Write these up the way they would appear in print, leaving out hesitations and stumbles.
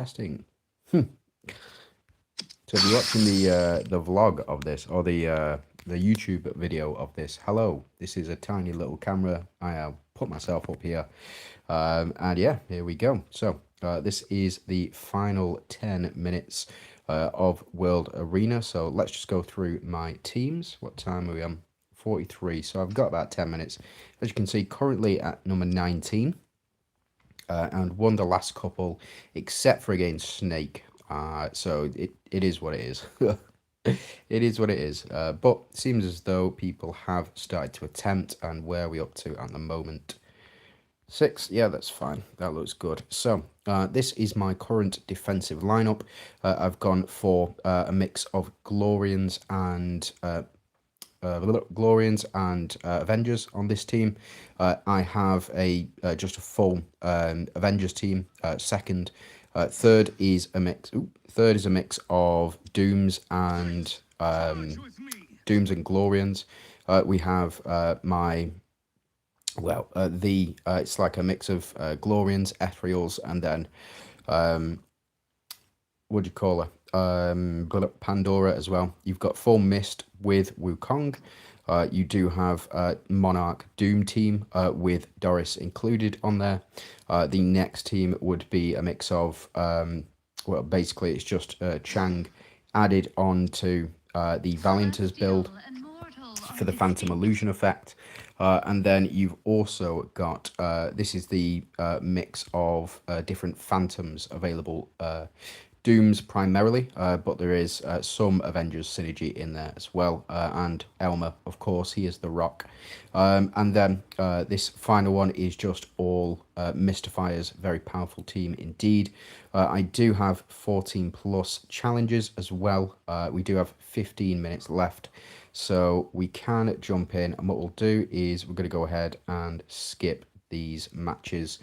Testing. So if you're watching the vlog of this or the YouTube video of this, hello. This is a tiny little camera. I put myself up here, and yeah, here we go. So this is the final 10 minutes of World Arena. So let's just go through my teams. What time are we on? 43. So I've got about 10 minutes. As you can see, currently at number 19. And won the last couple, except for against Snake. So it is what it is. It is what it is. But it seems as though people have started to attempt, and where are we up to at the moment? 6, yeah, that's fine. That looks good. So this is my current defensive lineup. I've gone for a mix of Glorians and Avengers on this team. I have just a full Avengers team. Second, third is a mix. Third is a mix of Dooms and Glorians. We have it's like a mix of Glorians, Ethereals, and then what do you call her? Pandora as well. You've got full Mist with Wukong. You do have Monarch Doom team with Doris included on there. The next team would be a mix of, well, basically it's just Chang added on to the Valianters build for the Phantom Illusion effect. And then you've also got, this is the mix of different Phantoms available. Dooms primarily, but there is some Avengers synergy in there as well. And Elmer, of course, he is the Rock. And then this final one is just all Mystifiers, very powerful team indeed. I do have 14 plus challenges as well. We do have 15 minutes left. So we can jump in, and what we'll do is we're going to go ahead and skip these matches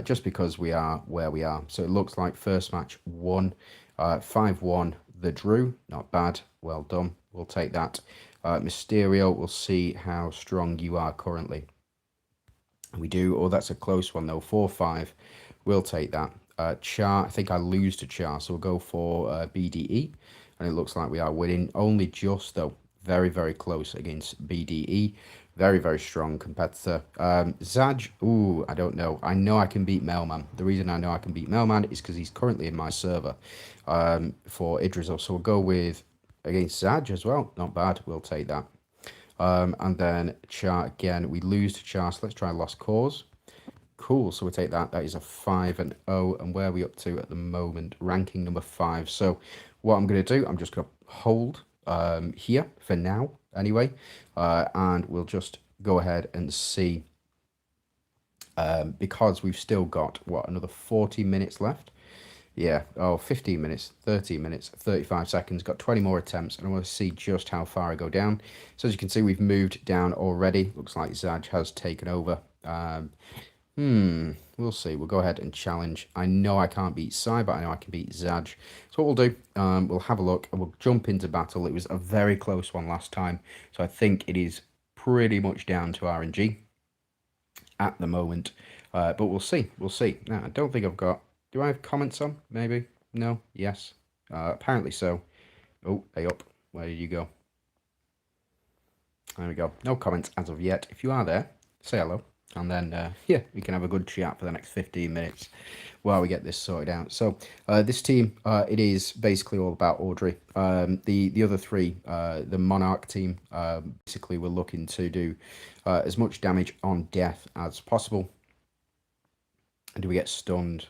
just because we are where we are. So it looks like first match won, 5-1 the Drew, not bad, well done, we'll take that. Mysterio, we'll see how strong you are currently. We do, oh that's a close one though, 4-5, we'll take that. Char, I think I lose to Char, so we'll go for BDE, and it looks like we are winning, only just though, very, very close against BDE. Very, very strong competitor. Zaj, ooh, I don't know. I know I can beat Mailman. The reason I know I can beat Mailman is because he's currently in my server for Idrisil. So we'll go with against Zaj as well. Not bad. We'll take that. And then Char again. We lose to Char, so let's try Lost Cause. Cool, so we'll take that. That is a 5-0. And where are we up to at the moment? Ranking number 5. So what I'm going to do, I'm just going to hold here for now anyway, and we'll just go ahead and see, because we've still got what, another 40 minutes left. Yeah, 15 minutes, 30 minutes, 35 seconds, got 20 more attempts, and I want to see just how far I go down. So as you can see, we've moved down already. Looks like Zaj has taken over. We'll see. We'll go ahead and challenge. I know I can't beat Sai, but I know I can beat Zaj. So what we'll do, we'll have a look and we'll jump into battle. It was a very close one last time, so I think it is pretty much down to RNG at the moment. But we'll see. We'll see. Now, I don't think I've got... Do I have comments on? Maybe? No? Yes? Apparently so. Oh, hey up. Where did you go? There we go. No comments as of yet. If you are there, say hello. And then, yeah, we can have a good chat for the next 15 minutes while we get this sorted out. So, this team, it is basically all about Audrey. The other three, the Monarch team, basically we're looking to do as much damage on death as possible. And do we get stunned?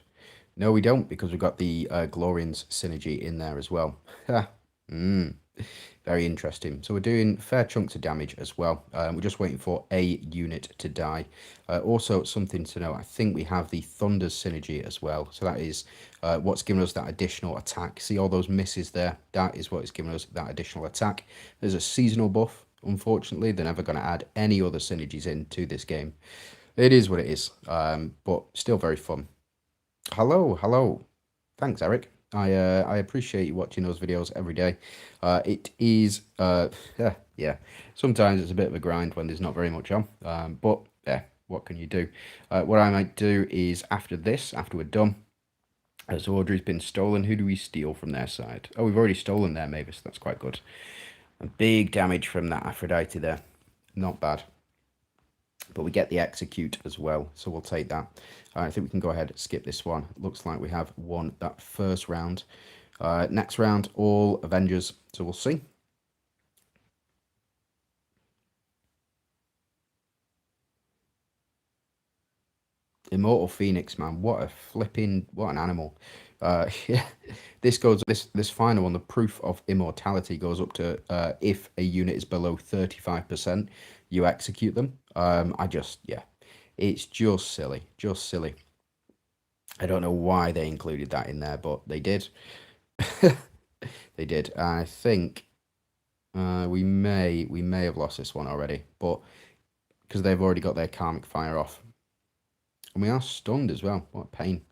No, we don't, because we've got the Glorians synergy in there as well. Very interesting. So we're doing fair chunks of damage as well. We're just waiting for a unit to die. Also, something to know, I think we have the Thunder's synergy as well. So that is what's giving us that additional attack. See all those misses there? That is what is giving us that additional attack. There's a seasonal buff. Unfortunately, they're never going to add any other synergies into this game. It is what it is, but still very fun. Hello, hello. Thanks, Eric. I appreciate you watching those videos every day. It is, yeah, sometimes it's a bit of a grind when there's not very much on, but yeah, what can you do? What I might do is after this, after we're done, As Audrey's been stolen, who do we steal from their side? Oh, we've already stolen their Mavis. That's quite good. And big damage from that Aphrodite there. Not bad. But we get the execute as well, so we'll take that. I think we can go ahead and skip this one. Looks like we have won that first round. Next round, all Avengers, so we'll see. Immortal Phoenix, man, what an animal. Yeah, this final one, the proof of immortality goes up to if a unit is below 35%, you execute them. Yeah, it's just silly, just silly. I don't know why they included that in there, but they did. They did. I think we may have lost this one already, but because they've already got their karmic fire off. And we are stunned as well. What a pain.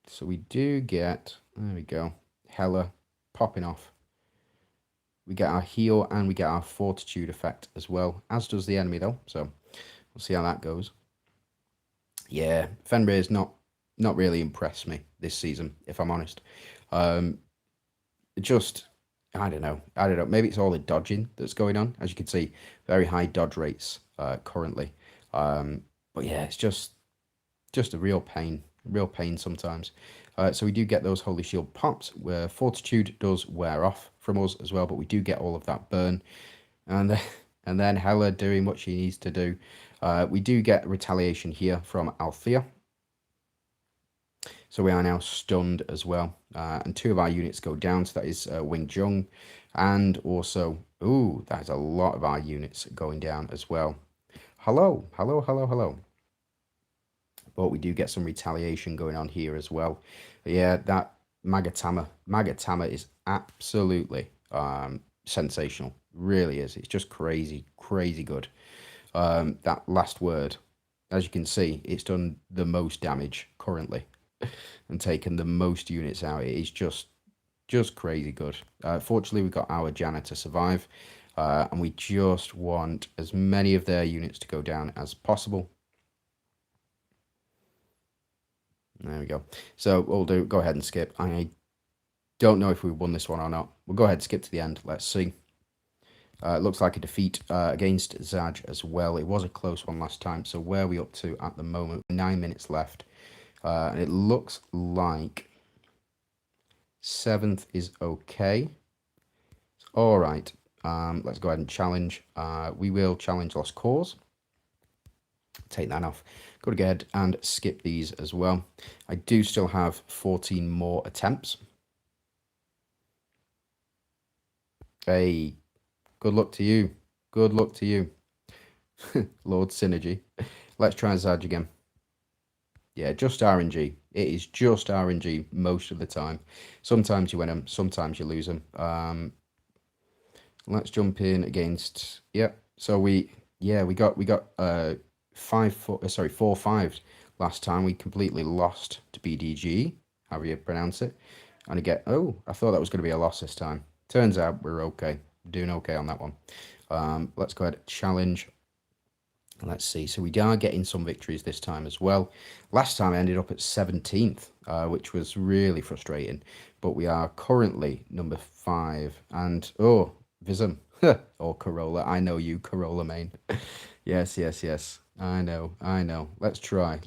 So we do get, there we go, Hela popping off. We get our heal and we get our fortitude effect as well, as does the enemy though. So we'll see how that goes. Yeah, Fenrir's not really impressed me this season, if I'm honest. Just I don't know. Maybe it's all the dodging that's going on. As you can see, very high dodge rates currently. But yeah, it's just a real pain sometimes. So we do get those Holy Shield pops, where Fortitude does wear off from us as well, but we do get all of that burn. And and then Hela doing what she needs to do. We do get retaliation here from Althea. So we are now stunned as well. And two of our units go down, so that is Wing Jung. And also, ooh, that is a lot of our units going down as well. Hello, hello, hello, hello. But we do get some retaliation going on here as well. But yeah, that Magatama is absolutely sensational. Really is. It's just crazy, crazy good. That last word, as you can see, it's done the most damage currently and taken the most units out. It is just crazy good. Fortunately, we've got our Janna to survive, and we just want as many of their units to go down as possible. There we go. So we'll go ahead and skip. I don't know if we won this one or not. We'll go ahead and skip to the end. Let's see. It looks like a defeat against Zaj as well. It was a close one last time. So where are we up to at the moment? 9 minutes left. And it looks like 7th is okay. All right. Let's go ahead and challenge. We will challenge Lost Cause. Take that off. Got to go ahead and skip these as well. I do still have 14 more attempts. Hey, good luck to you. Good luck to you. Lord Synergy. Let's try Zaj again. Yeah, just RNG. It is just RNG most of the time. Sometimes you win them, sometimes you lose them. Let's jump in against. Yep. So we got 4-5 last time. We completely lost to BDG, however you pronounce it. And again, oh, I thought that was going to be a loss this time. Turns out we're okay. Doing okay on that one. Let's go ahead and challenge. Let's see. So we are getting some victories this time as well. Last time I ended up at 17th, which was really frustrating. But we are currently number 5. And, oh, Vism. Or Corolla. I know you, Corolla main. Yes. I know. Let's try.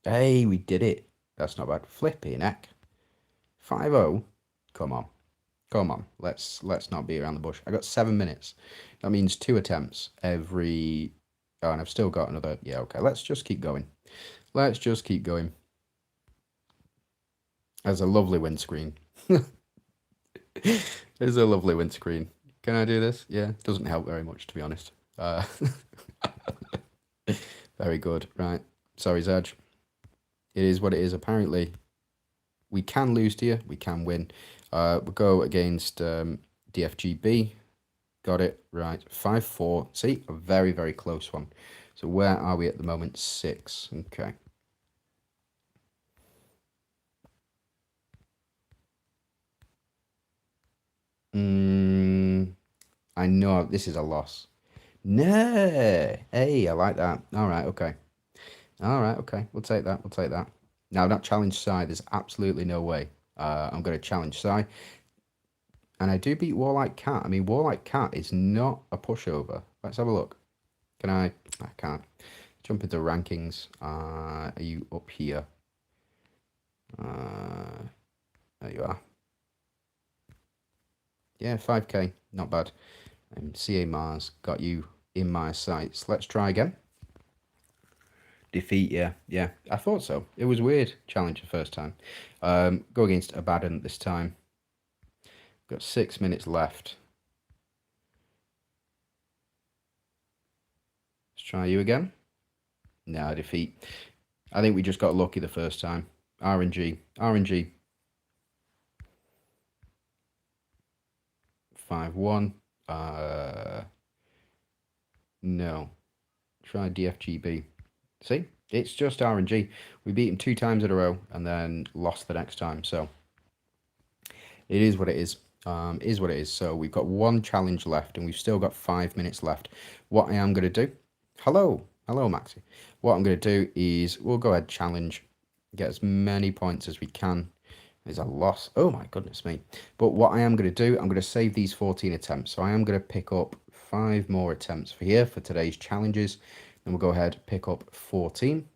Hey, we did it. That's not bad. Flipping heck. 5-0. Come on. Let's not be around the bush. I got 7 minutes. That means 2 attempts every. Oh, and I've still got another. Yeah, okay. Let's just keep going. There's a lovely windscreen. There's a lovely windscreen. Can I do this? Yeah, it doesn't help very much, to be honest. Very good. Right. Sorry, Zaj. It is what it is. Apparently, we can lose to you. We can win. We'll go against DFGB. Got it. Right. 5-4. See, a very, very close one. So where are we at the moment? 6. Okay. I know this is a loss. No. Hey, I like that. All right, okay. All right, okay. We'll take that. We'll take that. Now, not challenge Sai. There's absolutely no way I'm going to challenge Sai. And I do beat Warlike Cat. I mean, Warlike Cat is not a pushover. Let's have a look. Can I? I can't. Jump into rankings. Are you up here? There you are. Yeah, 5k. Not bad. CA Mars. Got you in my sights. Let's try again. Defeat, yeah. Yeah, I thought so. It was weird. Challenge the first time. Go against Abaddon this time. Got 6 minutes left. Let's try you again. No, defeat. I think we just got lucky the first time. RNG. RNG. 5-1. No. Try DFGB. See? It's just RNG. We beat him 2 times in a row and then lost the next time. So it is what it is. Is what it is. So we've got 1 challenge left and we've still got 5 minutes left. What I am going to do... Hello, Maxi. What I'm going to do is we'll go ahead challenge, get as many points as we can. There's a loss. Oh my goodness me. But what I am going to do, I'm going to save these 14 attempts. So I am going to pick up 5 more attempts for here for today's challenges. And we'll go ahead pick up 14.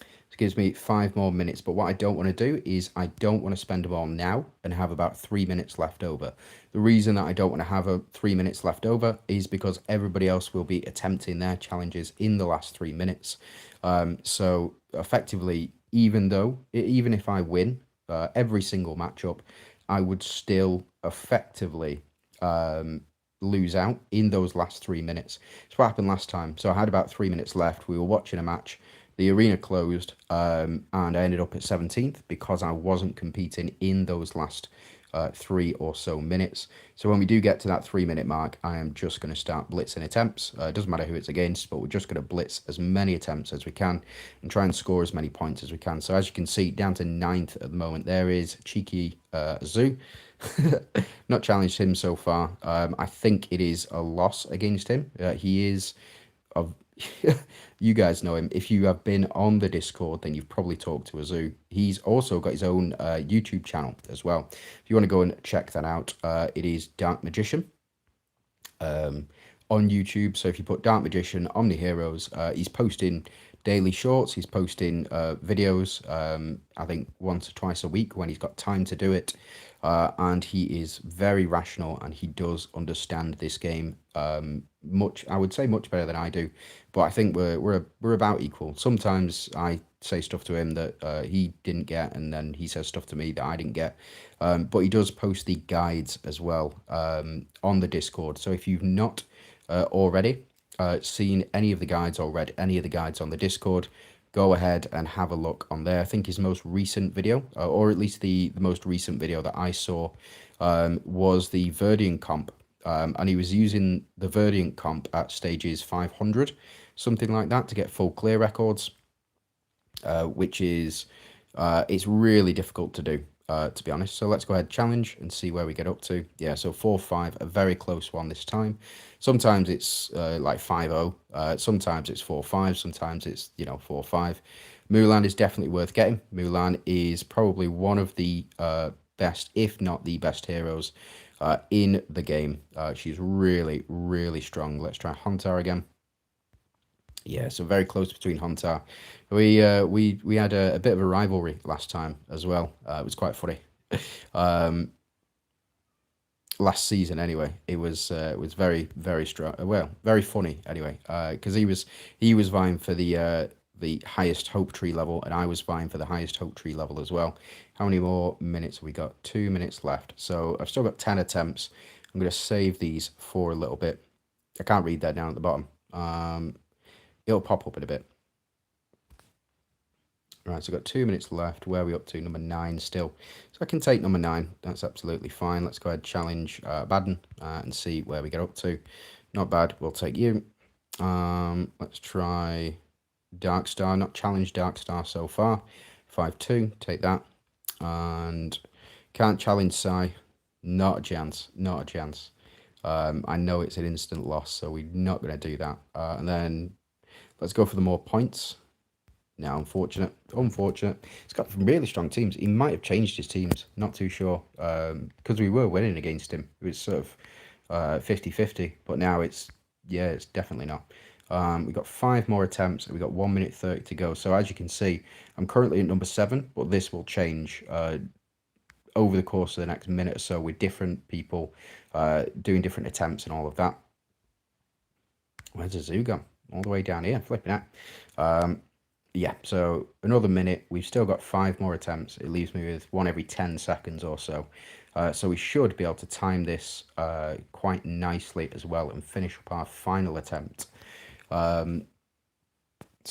This gives me 5 more minutes. But what I don't want to do is I don't want to spend them all now and have about 3 minutes left over. The reason that I don't want to have 3 minutes left over is because everybody else will be attempting their challenges in the last 3 minutes. So effectively, even if I win every single matchup, I would still effectively lose out in those last 3 minutes. It's what happened last time. So I had about 3 minutes left. We were watching a match. The arena closed, and I ended up at 17th because I wasn't competing in those last 3 or so minutes. So when we do get to that 3 minute mark, I am just going to start blitzing attempts. It doesn't matter who it's against, but we're just going to blitz as many attempts as we can and try and score as many points as we can. So as you can see, down to 9th at the moment, there is Cheeky Zoo. Not challenged him so far. I think it is a loss against him. He is of you guys know him. If you have been on the Discord, then you've probably talked to Azu. He's also got his own YouTube channel as well. If you want to go and check that out, it is Dark Magician on YouTube. So if you put Dark Magician, OMNIHEROES, he's posting daily shorts. He's posting videos, I think once or twice a week when he's got time to do it. And he is very rational and he does understand this game I would say much better than I do, but I think we're about equal. Sometimes I say stuff to him that he didn't get, and then he says stuff to me that I didn't get. But he does post the guides as well on the Discord. So if you've not already seen any of the guides or read any of the guides on the Discord, go ahead and have a look on there. I think his most recent video, or at least the most recent video that I saw, was the Verdian comp. And he was using the Verdian comp at stages 500, something like that, to get full clear records, which is, it's really difficult to do, to be honest. So let's go ahead, challenge, and see where we get up to. Yeah, so 4-5, a very close one this time. Sometimes it's like 5-0, sometimes it's 4-5, sometimes it's, 4-5. Mulan is definitely worth getting. Mulan is probably one of the best, if not the best heroes in the game. She's really, really strong. Let's try Hontar again. Yeah, so very close between Hontar. We had a bit of a rivalry last time as well. It was quite funny. Last season anyway, it was very, very strong. Well, very funny anyway, because he was vying for the highest hope tree level, and I was vying for the highest hope tree level as well. How many more minutes have we got? 2 minutes left. So I've still got 10 attempts. I'm going to save these for a little bit. I can't read that down at the bottom. It'll pop up in a bit. Right, so I've got 2 minutes left. Where are we up to? Number 9 still. So I can take number 9. That's absolutely fine. Let's go ahead and challenge Abaddon and see where we get up to. Not bad. We'll take you. Let's try Darkstar. Not challenged Darkstar so far. 5-2. Take that. And can't challenge Sai. Not a chance. Not a chance. I know it's an instant loss, so we're not going to do that. And then let's go for the more points. Now, unfortunate. Unfortunate. He's got really strong teams. He might have changed his teams. Not too sure. Because we were winning against him. It was sort of 50-50. But now it's, yeah, it's definitely not. We've got 5 more attempts. And we've got 1 minute 30 to go. So as you can see, I'm currently at number 7. But this will change over the course of the next minute or so with different people doing different attempts and all of that. Where's the zoo gone? All the way down here, flipping out. Yeah, so another minute. We've still got 5 more attempts. It leaves me with 1 every 10 seconds or so. So we should be able to time this quite nicely as well and finish up our final attempt. So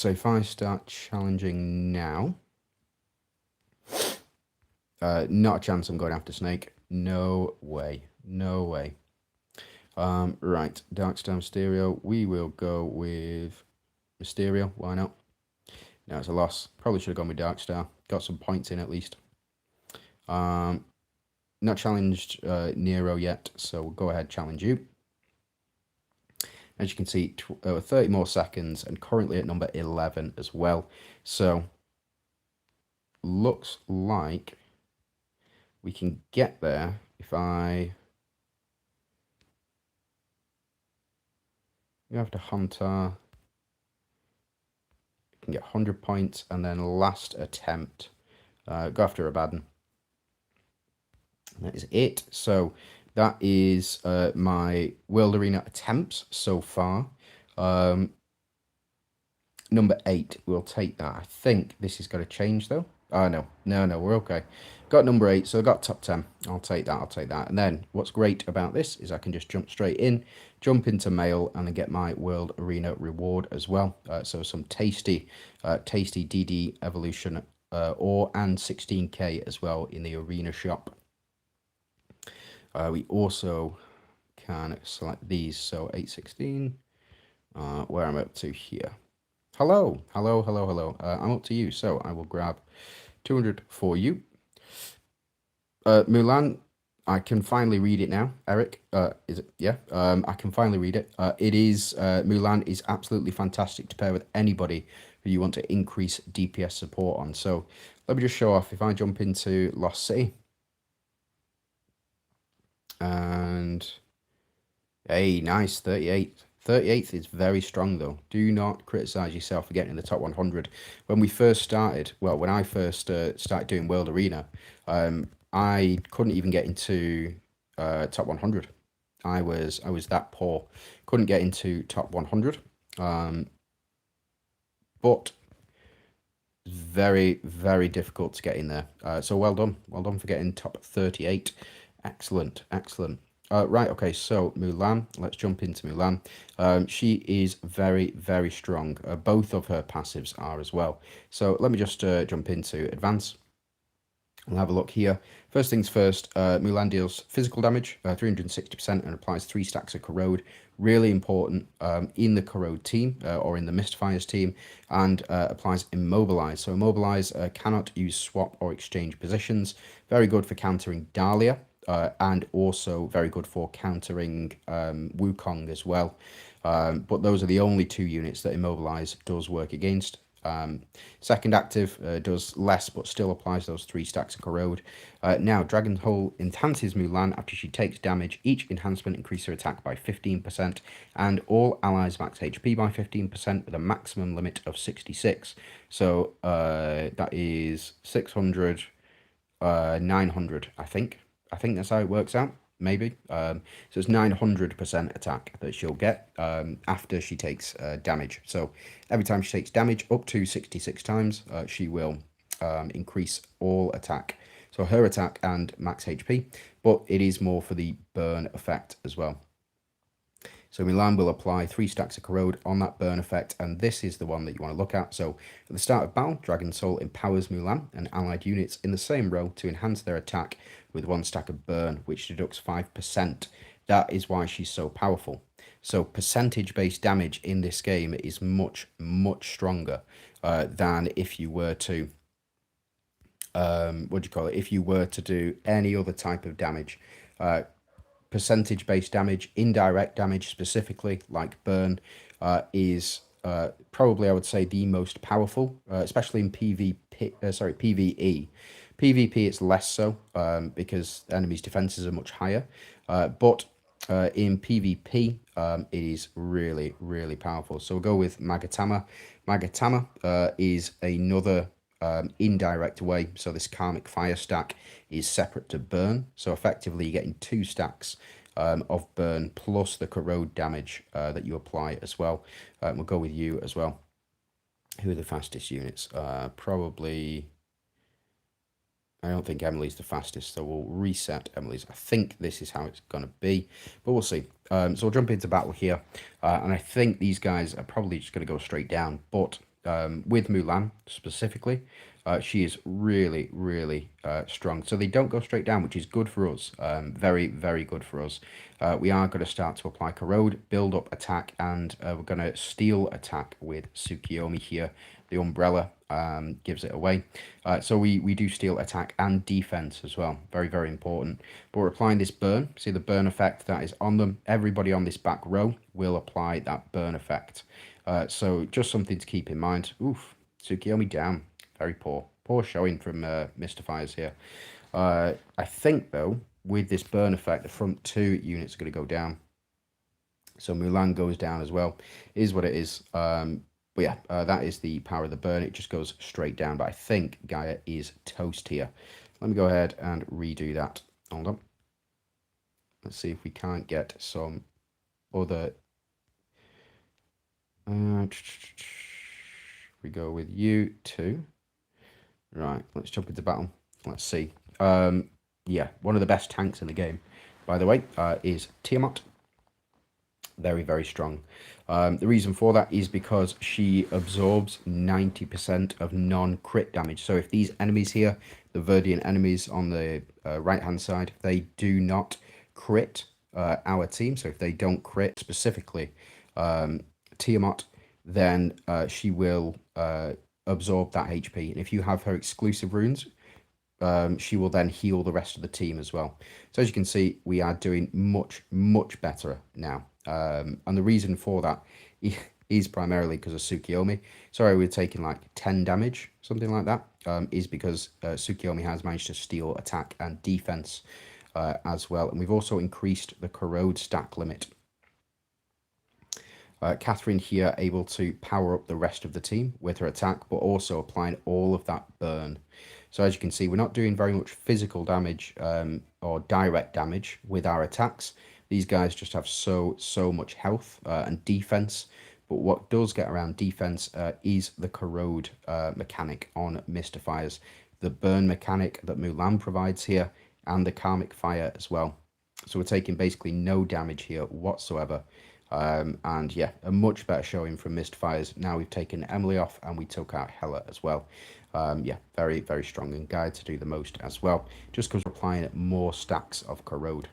if I start challenging now, not a chance I'm going after Snake. No way. No way. Right, Darkstar Mysterio. We will go with Mysterio. Why not? No, it's a loss. Probably should have gone with Darkstar. Got some points in at least. Not challenged Nero yet, so we'll go ahead challenge you. As you can see, 30 more seconds and currently at number 11 as well. So, looks like we can get there if I... You have to Hunter. You can get 100 points and then last attempt. Go after Abaddon. That is it. So that is my World Arena attempts so far. Number 8, we'll take that. I think this is going to change though. Oh, no, we're okay. Got number 8, so I got top 10. I'll take that. And then what's great about this is I can just jump straight in, jump into mail, and then get my World Arena reward as well. So some tasty DD Evolution ore and 16k as well in the Arena shop. We also can select these, so 816, where I'm up to here. Hello. I'm up to you, so I will grab 200 for you. Mulan, I can finally read it now. Eric, is it? Yeah, I can finally read it. It is, Mulan is absolutely fantastic to pair with anybody who you want to increase DPS support on. So let me just show off. If I jump into Lost City, and hey, nice, 38. 38th is very strong though. Do not criticize yourself for getting in the top 100. When we first started, well, when I first started doing World Arena, I couldn't even get into top 100. I was that poor. Couldn't get into top 100. But very, very difficult to get in there. So well done. Well done for getting top 38. Excellent. Right, okay, so Mulan, let's jump into Mulan. She is very, very strong. Both of her passives are as well. So let me just jump into Advance. We'll have a look here. First things first, Mulan deals physical damage, 360%, and applies 3 stacks of Corrode. Really important in the Corrode team, or in the Mystifiers team, and applies Immobilize. So Immobilize cannot use swap or exchange positions. Very good for countering Dahlia, and also very good for countering Wukong as well. But those are the only 2 units that Immobilize does work against. Second active does less but still applies those 3 stacks of Corrode. Now, Dragon Hole enhances Mulan after she takes damage. Each enhancement increases her attack by 15%, and all allies max HP by 15% with a maximum limit of 66. So that is 600, 900, I think. I think that's how it works out. Maybe. So it's 900% attack that she'll get after she takes damage. So every time she takes damage, up to 66 times, she will increase all attack. So her attack and max HP, but it is more for the burn effect as well. So Mulan will apply 3 stacks of Corrode on that burn effect, and this is the one that you want to look at. So at the start of battle, Dragon Soul empowers Mulan and allied units in the same row to enhance their attack with 1 stack of burn, which deducts 5%. That is why she's so powerful. So percentage-based damage in this game is much, much stronger than if you were to, if you were to do any other type of damage. Percentage-based damage, indirect damage specifically, like burn, is probably, I would say, the most powerful, especially in PvE. PvP, it's less so because enemies' defenses are much higher. But in PvP, it is really, really powerful. So we'll go with Magatama. Magatama is another indirect way. So this Karmic Fire stack is separate to Burn. So effectively, you're getting 2 stacks of Burn plus the corrode damage that you apply as well. We'll go with you as well. Who are the fastest units? Probably... I don't think Emily's the fastest, so we'll reset Emily's. I think this is how it's going to be, but we'll see. So we'll jump into battle here, and I think these guys are probably just going to go straight down, but with Mulan specifically, she is really, really strong. So they don't go straight down, which is good for us. Very, very good for us. We are going to start to apply corrode, build up attack, and we're going to steal attack with Tsukiyomi here. The umbrella gives it away. So we do steal attack and defense as well. Very, very important. But we're applying this burn. See the burn effect that is on them. Everybody on this back row will apply that burn effect. So just something to keep in mind. Oof, Tsukiyomi down. Very poor. Poor showing from Mystifiers here. I think, though, with this burn effect, the front 2 units are going to go down. So Mulan goes down as well. It is what it is. But yeah, that is the power of the burn. It just goes straight down. But I think Gaia is toast here. Let me go ahead and redo that. Hold on. Let's see if we can't get some other... we go with you 2. Right, let's jump into battle. Let's see. Yeah, one of the best tanks in the game, by the way, is Tiamat. Very, very strong. The reason for that is because she absorbs 90% of non-crit damage. So if these enemies here, the Verdian enemies on the right-hand side, they do not crit our team. So if they don't crit specifically Tiamat, then she will absorb that HP. And if you have her exclusive runes, she will then heal the rest of the team as well. So as you can see, we are doing much, much better now. And the reason for that is primarily because of Tsukiyomi. Sorry, we're taking like 10 damage, something like that, is because Tsukiyomi has managed to steal attack and defense as well. And we've also increased the corrode stack limit. Catherine here able to power up the rest of the team with her attack, but also applying all of that burn. So as you can see, we're not doing very much physical damage or direct damage with our attacks. These guys just have so much health and defense. But what does get around defense is the corrode mechanic on Mystifiers, the burn mechanic that Mulan provides here, and the Karmic Fire as well. So we're taking basically no damage here whatsoever. And yeah, a much better showing from Mystifiers. Now we've taken Emily off and we took out Hela as well. Yeah, very, very strong and Guide to do the most as well, just because we're applying more stacks of corrode.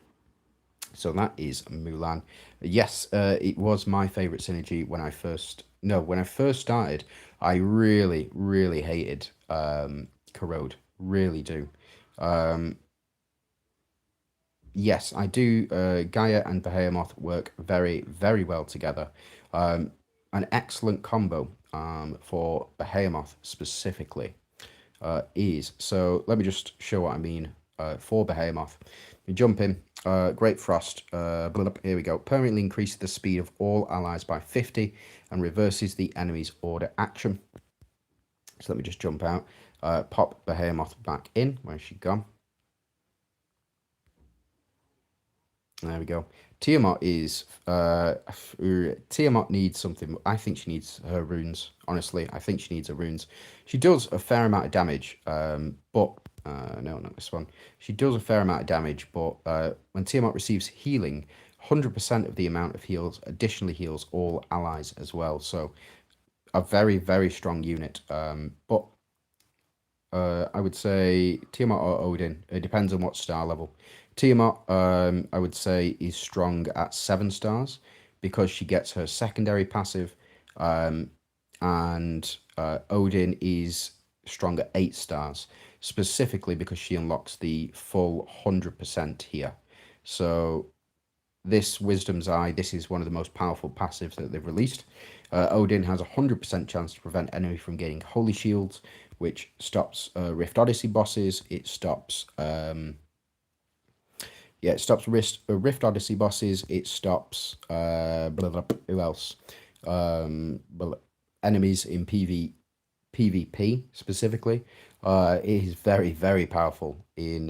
So that is Mulan. Yes, it was my favorite synergy when I first... No, when I first started, I really, really hated corrode. Really do. Yes, I do. Gaia and Behemoth work very, very well together. An excellent combo for Behemoth specifically is... So let me just show what I mean for Behemoth. We jump in, Great Frost, here we go. Permanently increases the speed of all allies by 50 and reverses the enemy's order action. So let me just jump out, pop Behemoth back in. Where's she gone? There we go. Tiamat is... Tiamat needs something. I think she needs her runes. Honestly, I think she needs her runes. She does a fair amount of damage, but... no, not this one. She does a fair amount of damage, but when Tiamat receives healing, 100% of the amount of heals additionally heals all allies as well. So a very, very strong unit. But I would say Tiamat or Odin. It depends on what star level. Tiamat, I would say, is strong at 7 stars because she gets her secondary passive, and Odin is strong at 8 stars, specifically because she unlocks the full 100% here. So this Wisdom's Eye, this is one of the most powerful passives that they've released. Odin has a 100% chance to prevent enemy from gaining Holy Shields, which stops Rift Odyssey bosses. It stops it stops Rift Odyssey bosses. It stops who else? Enemies in PvP specifically. It is very, very powerful in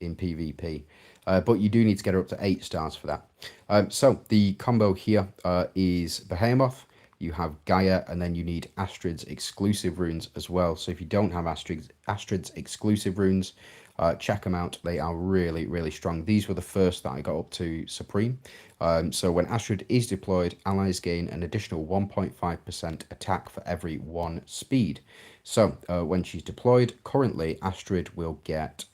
PvP. But you do need to get her up to 8 stars for that. So the combo here is Behemoth. You have Gaia, and then you need Astrid's exclusive runes as well. So if you don't have Astrid's exclusive runes, check them out. They are really, really strong. These were the first that I got up to Supreme. So when Astrid is deployed, allies gain an additional 1.5% attack for every 1 speed. So when she's deployed, currently Astrid will get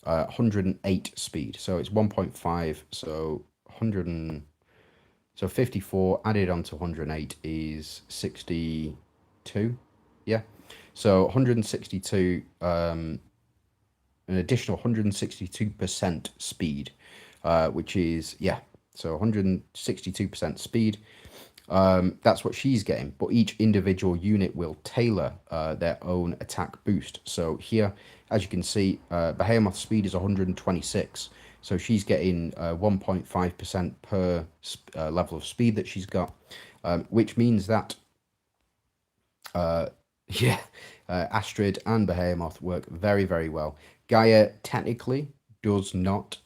108 speed. So it's 1.5, so 54 added onto 108 is 62. Yeah. So 162, an additional 162% speed, which is, yeah, so 162% speed. That's what she's getting, but each individual unit will tailor their own attack boost. So here, as you can see, Behemoth's speed is 126, so she's getting 1.5% per level of speed that she's got, which means that yeah, Astrid and Behemoth work very, very well. Gaia technically does not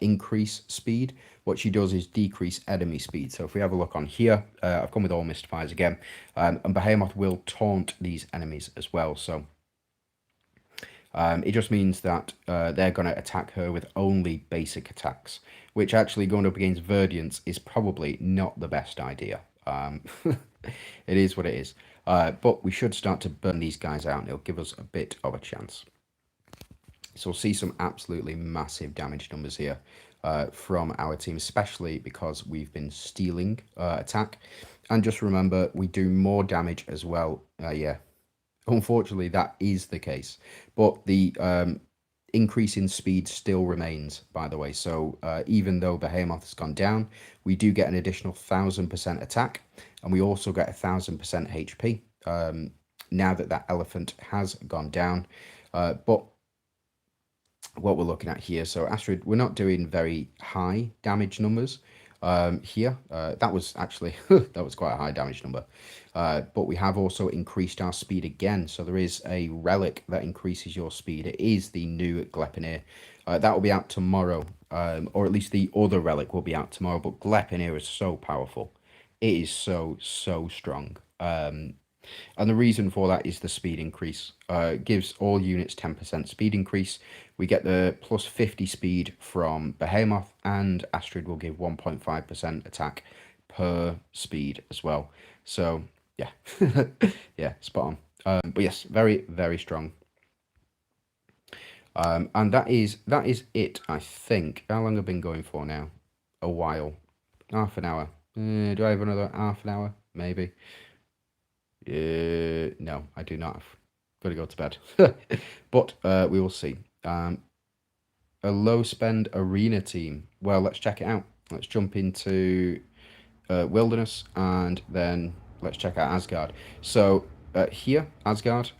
increase speed. What she does is decrease enemy speed. So if we have a look on here, I've come with all Mystifiers again, and Behemoth will taunt these enemies as well. So it just means that they're going to attack her with only basic attacks, which actually going up against Verdians is probably not the best idea. It is what it is. But we should start to burn these guys out, and it'll give us a bit of a chance. So we'll see some absolutely massive damage numbers here from our team, especially because we've been stealing attack. And just remember, we do more damage as well. Yeah, unfortunately, that is the case. But the increase in speed still remains, by the way. So even though Behemoth has gone down, we do get an additional 1000% attack, and we also get 1000% HP now that that elephant has gone down. But what we're looking at here, so Astrid, we're not doing very high damage numbers here. That was actually that was quite a high damage number, but we have also increased our speed again. So there is a relic that increases your speed. It is the new Gleipnir. That will be out tomorrow, or at least the other relic will be out tomorrow. But Gleipnir is so powerful. It is so strong. And the reason for that is the speed increase. It gives all units 10% speed increase. We get the plus 50 speed from Behemoth, and Astrid will give 1.5% attack per speed as well. So, yeah. Yeah, spot on. But yes, very, very strong. And that is it, I think. How long have I been going for now? A while. Half an hour. Do I have another half an hour? Maybe. No, I do not. I've got to go to bed. But we will see. A low spend arena team. Well, let's check it out. Let's jump into Wilderness, and then let's check out Asgard. So here, Asgard,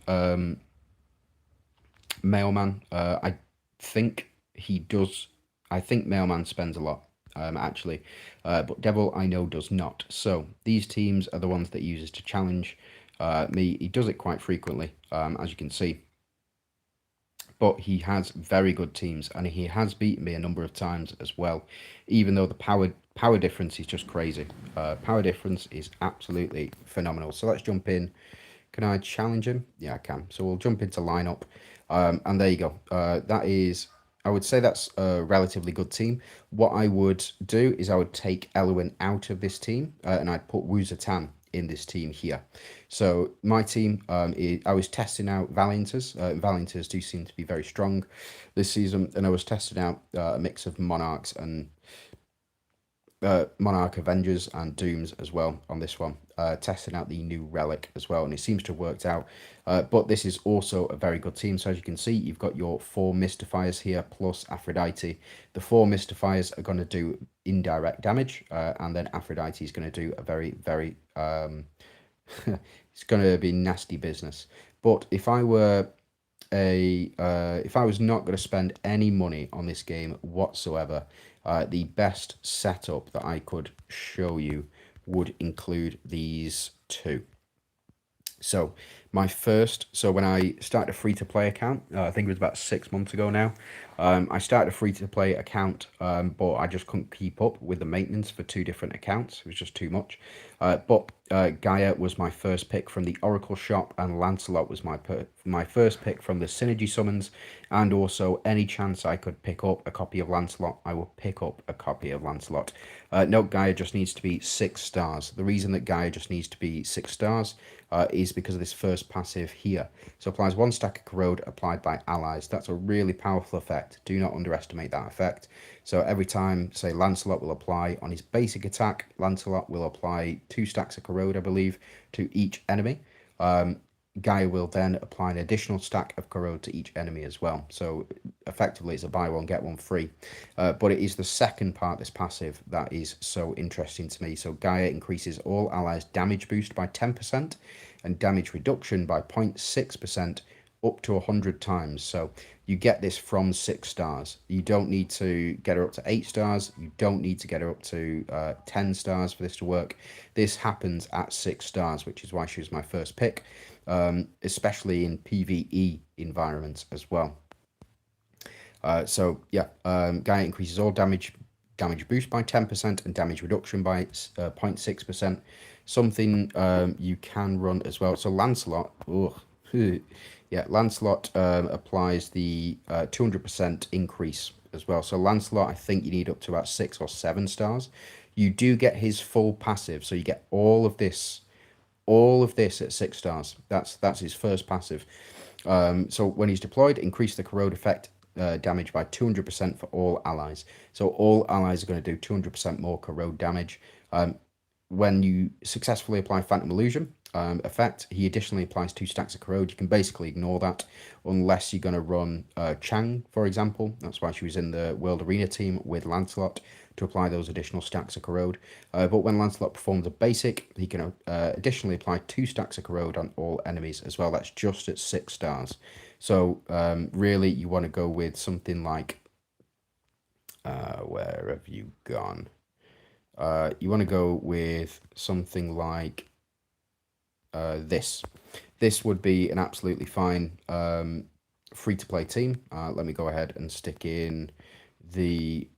Mailman. I think he does. I think Mailman spends a lot. Actually, but Devil I know does not. So these teams are the ones that he uses to challenge me. He does it quite frequently, as you can see. But he has very good teams, and he has beaten me a number of times as well, even though the power difference is just crazy. Power difference is absolutely phenomenal. So let's jump in. Can I challenge him? Yeah, I can. So we'll jump into lineup, and there you go. That is, I would say that's a relatively good team. What I would do is I would take Elwyn out of this team, and I'd put Wu Zetian in this team here. So my team, I was testing out Valianters. Valianters do seem to be very strong this season, and I was testing out a mix of Monarchs and Monarch Avengers and Dooms as well on this one, testing out the new Relic as well, and it seems to have worked out. But this is also a very good team. So as you can see, you've got your 4 Mystifiers here plus Aphrodite. The 4 Mystifiers are going to do indirect damage, and then Aphrodite is going to do a very, very it's going to be nasty business. But if I was not going to spend any money on this game whatsoever, the best setup that I could show you would include these two. So when I started a free-to-play account, I think it was about 6 months ago now, I started a free-to-play account, but I just couldn't keep up with the maintenance for 2 different accounts. It was just too much. But Gaia was my first pick from the Oracle shop, and Lancelot was my first pick from the Synergy summons, and also any chance I could pick up a copy of Lancelot, I will pick up a copy of Lancelot. Note Gaia just needs to be 6 stars. The reason that Gaia just needs to be 6 stars is because of this first passive here. So applies 1 stack of corrode applied by allies. That's a really powerful effect. Do not underestimate that effect. So every time, say, Lancelot will apply on his basic attack, Lancelot will apply 2 stacks of corrode, I believe, to each enemy. Gaia will then apply an additional stack of corrode to each enemy as well. So effectively it's a buy one, get one free. But it is the second part, this passive, that is so interesting to me. So Gaia increases all allies' damage boost by 10% and damage reduction by 0.6% up to 100 times. So you get this from 6 stars. You don't need to get her up to 8 stars. You don't need to get her up to 10 stars for this to work. This happens at 6 stars, which is why she was my first pick, especially in PvE environments as well. Gaia increases all damage boost by 10% and damage reduction by 0.6%. Something you can run as well. So Lancelot, Lancelot applies the 200% increase as well. So Lancelot, I think you need up to about 6 or 7 stars. You do get his full passive, so you get all of this at 6 stars. That's his first passive. So when he's deployed, increase the corrode effect damage by 200% for all allies. So all allies are going to do 200% more corrode damage. When you successfully apply Phantom Illusion effect, he additionally applies 2 stacks of corrode. You can basically ignore that unless you're going to run Chang, for example. That's why she was in the World Arena team with Lancelot, to apply those additional stacks of corrode. But when Lancelot performs a basic, he can additionally apply 2 stacks of corrode on all enemies as well. That's just at 6 stars. So really you want to go with something like, where have you gone? You want to go with something like this. This would be an absolutely fine free-to-play team. Let me go ahead and stick in the...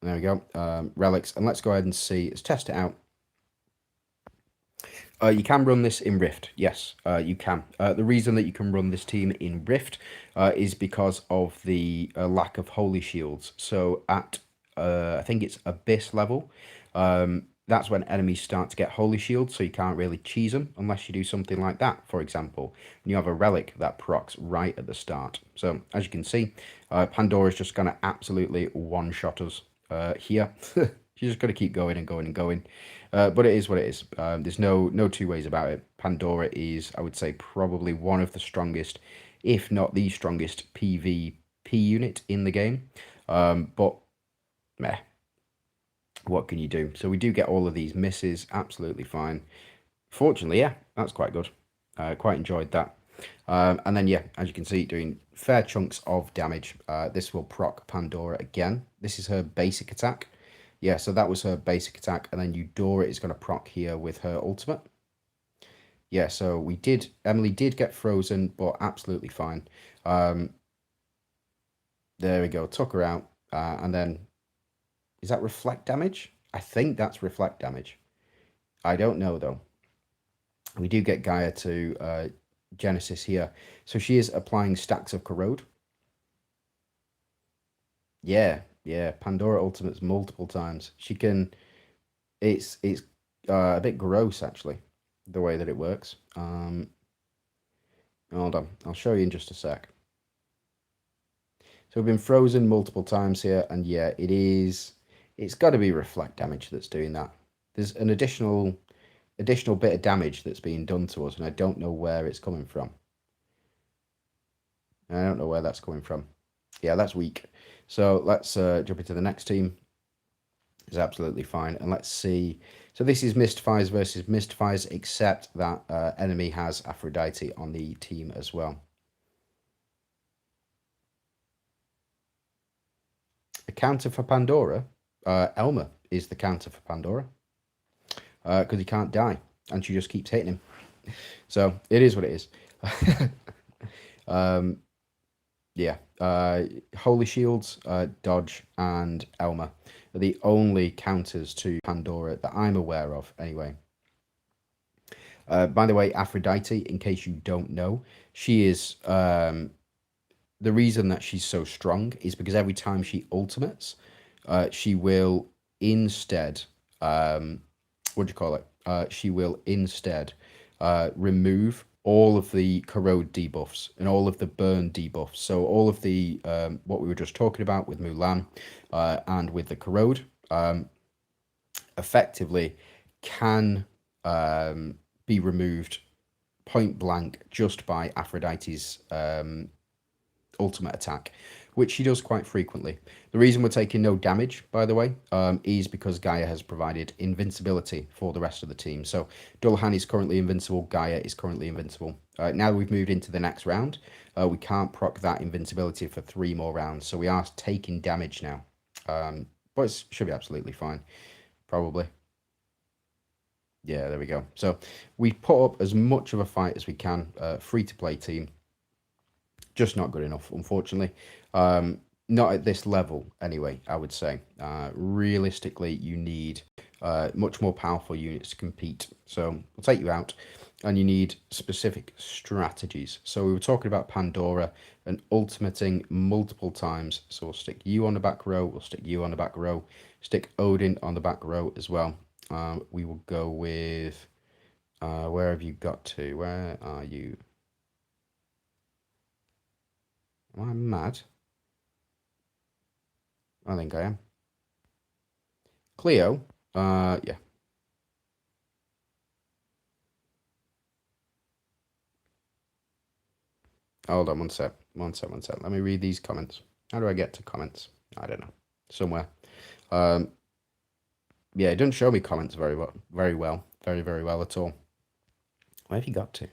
There we go, relics, and let's go ahead and see, let's test it out. You can run this in Rift, yes, you can. The reason that you can run this team in Rift is because of the lack of holy shields. So at, I think it's Abyss level, that's when enemies start to get holy shields, so you can't really cheese them unless you do something like that, for example. And you have a relic that procs right at the start. So as you can see, Pandora's just going to absolutely one-shot us here. She's just got to keep going and going and going. But it is what it is. There's no two ways about it. Pandora is, I would say, probably one of the strongest, if not the strongest PvP unit in the game. But meh, what can you do? So we do get all of these misses, absolutely fine. Fortunately, yeah, that's quite good. Quite enjoyed that. And then, yeah, as you can see, doing fair chunks of damage. This will proc Pandora again. This is her basic attack. Yeah, so that was her basic attack, and then Eudora is going to proc here with her ultimate. Yeah, so Emily did get frozen, but absolutely fine. There we go, took her out, and then, is that reflect damage? I think that's reflect damage. I don't know, though. We do get Gaia to Genesis here. So she is applying stacks of corrode. Yeah, Pandora ultimates multiple times. She can... It's a bit gross, actually, the way that it works. Hold on, I'll show you in just a sec. So we've been frozen multiple times here, and yeah, it is It's got to be reflect damage that's doing that. There's an additional bit of damage that's being done to us, and I don't know where it's coming from. I don't know where that's coming from. Yeah, that's weak. So let's jump into the next team. It's absolutely fine. And let's see. So this is Mystifiers versus Mystifiers, except that enemy has Aphrodite on the team as well. A counter for Pandora. Elma is the counter for Pandora. Because he can't die. And she just keeps hitting him. So it is what it is. Yeah. Holy Shields, Dodge, and Elma are the only counters to Pandora that I'm aware of, anyway. By the way, Aphrodite, in case you don't know, she is... the reason that she's so strong is because every time she ultimates, she will instead... what do you call it? She will instead remove all of the corrode debuffs and all of the burn debuffs. So all of the what we were just talking about with Mulan and with the corrode effectively can be removed point blank just by Aphrodite's ultimate attack, which she does quite frequently. The reason we're taking no damage, by the way, is because Gaia has provided invincibility for the rest of the team. So Dullahan is currently invincible, Gaia is currently invincible. Now we've moved into the next round, we can't proc that invincibility for 3 more rounds, so we are taking damage now. But it should be absolutely fine, probably. Yeah, there we go. So we put up as much of a fight as we can, free-to-play team. Just not good enough, unfortunately. Not at this level, anyway, I would say. Realistically, you need much more powerful units to compete. So we'll take you out, and you need specific strategies. So we were talking about Pandora and ultimating multiple times. So we'll stick you on the back row, we'll stick you on the back row, stick Odin on the back row as well. We will go with... where have you got to? Where are you? Am I mad? I think I am. Cleo, yeah. Hold on one sec. Let me read these comments. How do I get to comments? I don't know. Somewhere. Yeah, it doesn't show me comments very well. Very well at all. Where have you got to?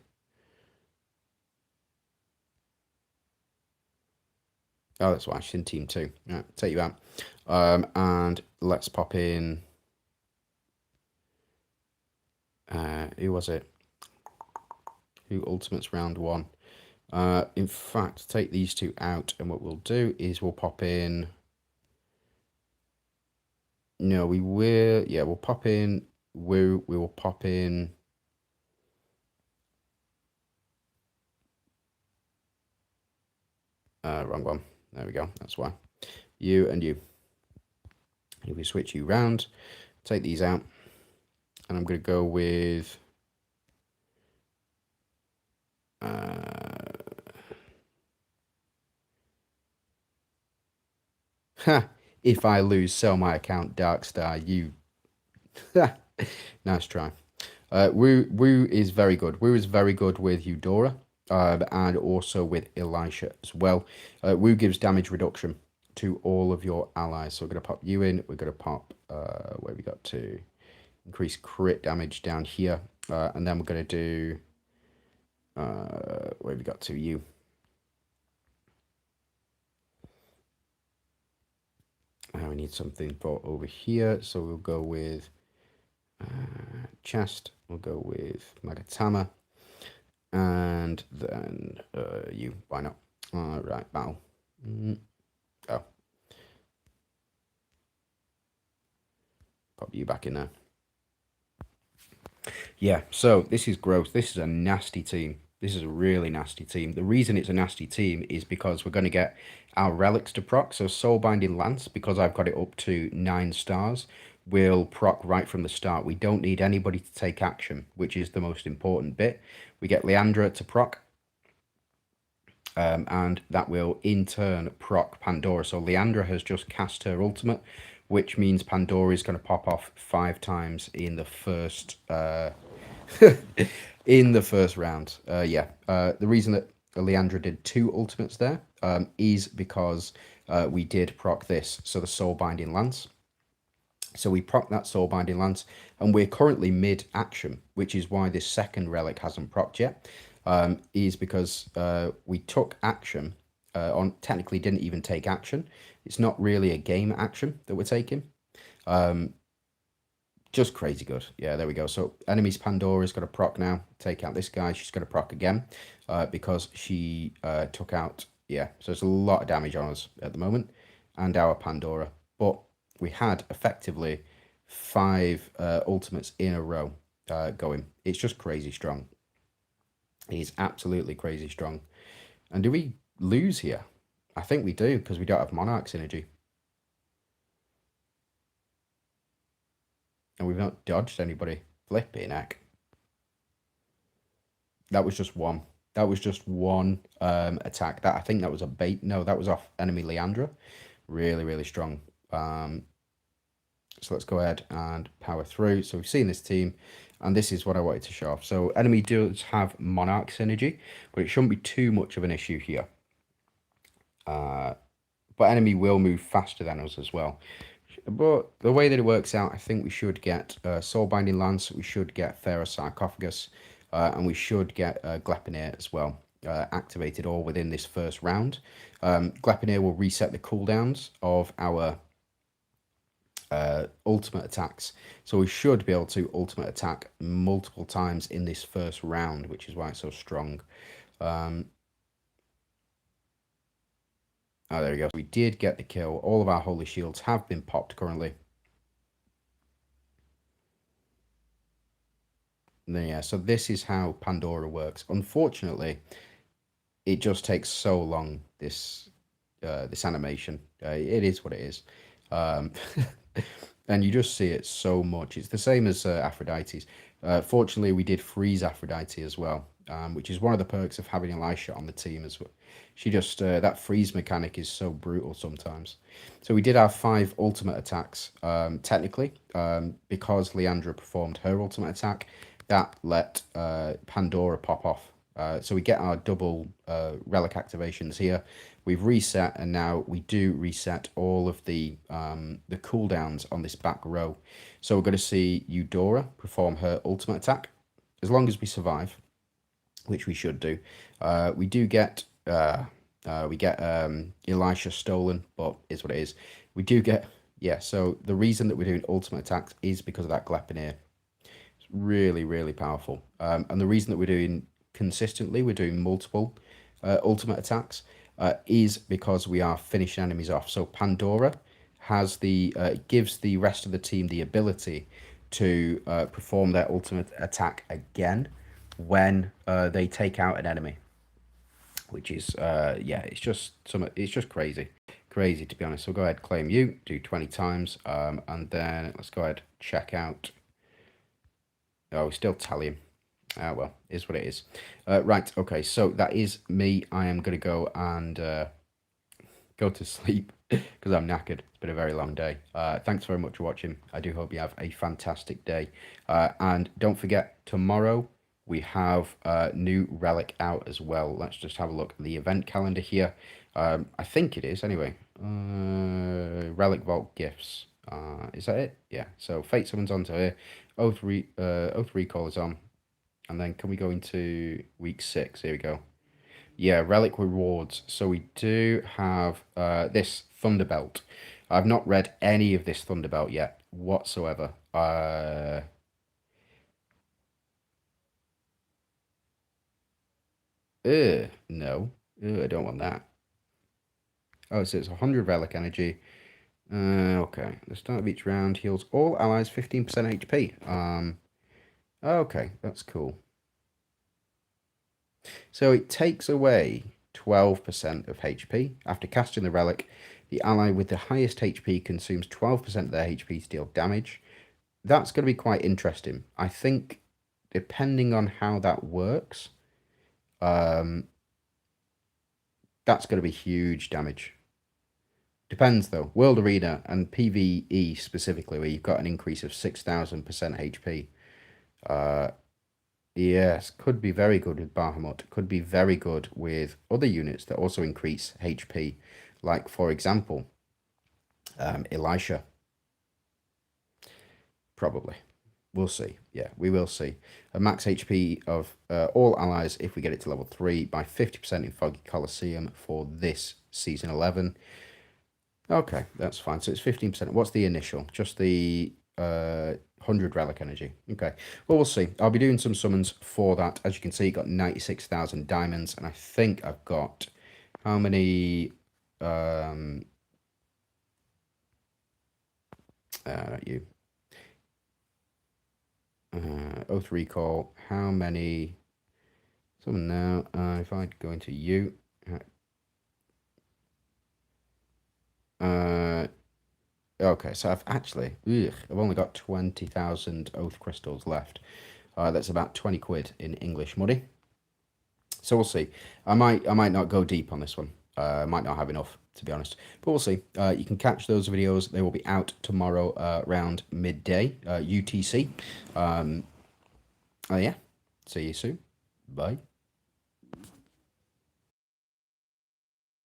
Oh, that's why she's in team 2. Right, take you out. And let's pop in... who was it? Who ultimates round 1? In fact, take these 2 out, and what we'll do is we'll pop in... No, we will... Yeah, we'll pop in... We will pop in... wrong one. There we go. That's why. You and you. If we switch you round, take these out, and I'm going to go with... if I lose, sell my account, Darkstar. You... Nice try. Wu is very good. Wu is very good with Eudora. And also with Elisha as well. Wu gives damage reduction to all of your allies. So we're going to pop you in. We're going to pop, where we got to increase crit damage down here. And then we're going to do, where we got to you. Now we need something for over here. So we'll go with chest. We'll go with Magatama. And then you, why not? All right, battle. Oh. Pop you back in there. Yeah, so this is gross. This is a nasty team. This is a really nasty team. The reason it's a nasty team is because we're going to get our relics to proc. So Soulbinding Lance, because I've got it up to 9 stars, will proc right from the start. We don't need anybody to take action, which is the most important bit. We get Leandra to proc, and that will in turn proc Pandora. So Leandra has just cast her ultimate, which means Pandora is going to pop off 5 times in the first in the first round. Yeah, the reason that Leandra did 2 ultimates there is because we did proc this, so the Soul Binding Lance. So we proc that Soul Binding Lance, and we're currently mid-action, which is why this second relic hasn't procced yet, is because we took action, technically didn't even take action. It's not really a game action that we're taking. Just crazy good. Yeah, there we go. So enemy's Pandora's got a proc now. Take out this guy. She's got a proc again because she took out... Yeah, so it's a lot of damage on us at the moment. And our Pandora. But we had effectively 5 ultimates in a row going. It's just crazy strong. He's absolutely crazy strong. And do we lose here? I think we do because we don't have Monarch synergy. And we've not dodged anybody. Flipping heck. That was just one. That was just one attack. I think that was a bait. No, that was off enemy Leandra. Really, really strong. So let's go ahead and power through. So we've seen this team, and this is what I wanted to show off. So enemy does have Monarch synergy, but it shouldn't be too much of an issue here. But enemy will move faster than us as well. But the way that it works out, I think we should get Soul Binding Lance, we should get Pharaoh's Sarcophagus, and we should get Gleipnir as well activated all within this first round. Gleipnir will reset the cooldowns of our ultimate attacks. So we should be able to ultimate attack multiple times in this first round, which is why it's so strong. Oh, there we go. We did get the kill. All of our holy shields have been popped currently. And then, yeah, so this is how Pandora works. Unfortunately, it just takes so long, this this animation. It is what it is. And you just see it so much. It's the same as Aphrodite's. Fortunately, we did freeze Aphrodite as well, which is one of the perks of having Elisha on the team as well. She just, that freeze mechanic is so brutal sometimes. So we did have 5 ultimate attacks, technically, because Leandra performed her ultimate attack, that let Pandora pop off. So we get our double relic activations here. We've reset, and now we do reset all of the cooldowns on this back row. So we're going to see Eudora perform her ultimate attack, as long as we survive, which we should do. We do get Elisha stolen, but is what it is. We do get, yeah, so the reason that we're doing ultimate attacks is because of that Gleipnir. It's really, really powerful. And the reason that we're doing consistently, we're doing multiple ultimate attacks, is because we are finishing enemies off. So Pandora has the gives the rest of the team the ability to perform their ultimate attack again when they take out an enemy, which is yeah, it's just crazy to be honest. So go ahead, claim you, do 20 times, and then let's go ahead, check out. Oh, we're still tallying. Well, is what it is. Right, okay, so that is me. I am going to go and go to sleep because I'm knackered. It's been a very long day. Thanks very much for watching. I do hope you have a fantastic day. And don't forget, tomorrow we have a new relic out as well. Let's just have a look at the event calendar here. I think it is, anyway. Relic Vault Gifts. Is that it? Yeah, so Fate Summons onto here. Oath Recall is on. And then can we go into week 6? Here we go. Yeah, Relic Rewards. So we do have this Thunderbelt. I've not read any of this Thunderbelt yet whatsoever. No. I don't want that. Oh, so it's 100 Relic Energy. Okay. The start of each round heals all allies 15% HP. Okay, that's cool. So it takes away 12% of HP. After casting the relic, the ally with the highest HP consumes 12% of their HP to deal damage. That's going to be quite interesting. I think, depending on how that works, that's going to be huge damage. Depends though. World Arena and PvE specifically, where you've got an increase of 6,000% HP. Yes, could be very good with Bahamut. Could be very good with other units that also increase HP. Like, for example, Elisha. Probably. We'll see. Yeah, we will see. A max HP of all allies if we get it to level 3 by 50% in Foggy Coliseum for this Season 11. Okay, that's fine. So it's 15%. What's the initial? Just the 100 relic energy. Okay, well, we'll see. I'll be doing some summons for that. As you can see, got 96,000 diamonds, and I think I've got how many? You. Oath Recall. How many? Summon now. If I go into you. Okay, so I've actually, I've only got 20,000 Oath Crystals left. That's about 20 quid in English money. So we'll see. I might not go deep on this one. I might not have enough, to be honest. But we'll see. You can catch those videos. They will be out tomorrow around midday, UTC. Yeah. See you soon. Bye.